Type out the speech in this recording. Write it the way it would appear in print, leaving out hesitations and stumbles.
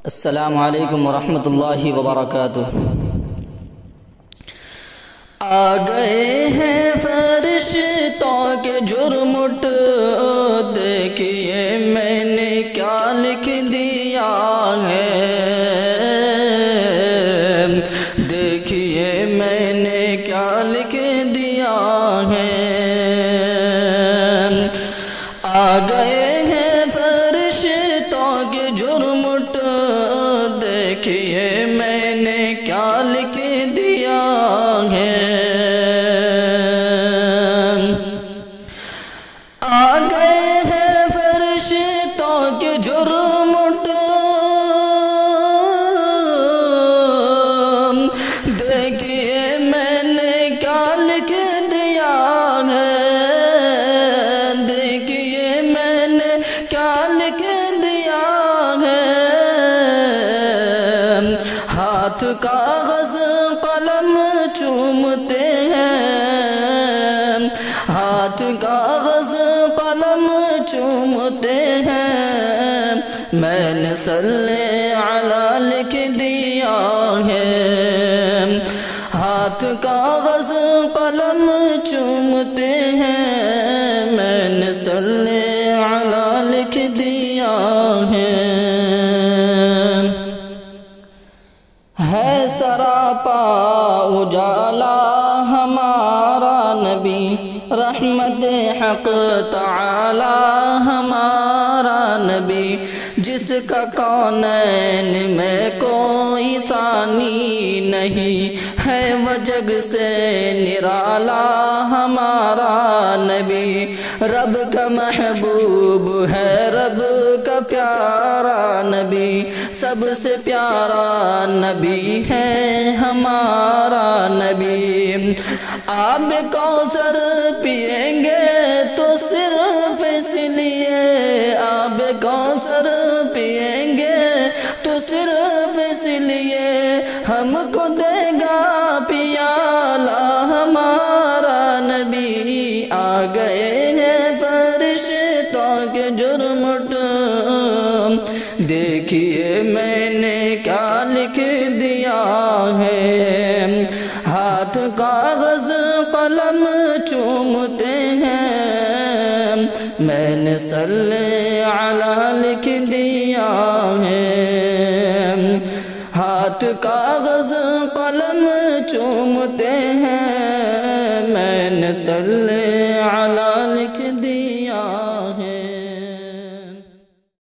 السلام علیکم ورحمۃ اللہ وبرکاتہ۔ آ گئے ہیں فرشتوں کے جرمٹ، دیکھیے میں نے کیا لکھ دیا ہے، دیکھیے میں نے کیا لکھ دیا ہے۔ آ گئے ہیں فرشتوں کے جرمٹ، دیکھیے میں نے کیا لکھ دیا ہے۔ آ گئے ہیں فرشتوں کے جرمٹ، دیکھیے میں نے کیا لکھ دیا ہے، دیکھیے میں نے کیا لکھ دیا ہے۔ ہاتھ کاغذ قلم چومتے ہیں، ہاتھ کاغذ قلم چومتے ہیں، میں نے صلی علی لکھ دیا ہے۔ ہاتھ کاغذ قلم چومتے ہیں، میں نے صلی علی لکھ دیا ہے۔ ہے سراپا اجالا ہمارا نبی، رحمت حق تعالی ہمارا نبی، جس کا کونین میں کوئی ثانی نہیں، ہے وہ جگ سے نرالا ہمارا نبی۔ رب کا محبوب ہے، رب کا پیارا نبی، سب سے پیارا نبی ہے ہمارا نبی۔ آب کوثر پئیں گے تو صرف اس لیے، آب کوثر پئیں گے تو صرف اس لیے، ہم کو دے گا پیالہ ہمارا نبی۔ آ گئے ہیں فرشتوں کے جرمٹ، دیکھیے میں نے کیا لکھ دیا ہے۔ ہاتھ کاغذ قلم چومتے ہیں، میں نے صلی علی لکھ دیا ہے۔ ہاتھ کاغذ قلم چومتے ہیں، میں نے صلی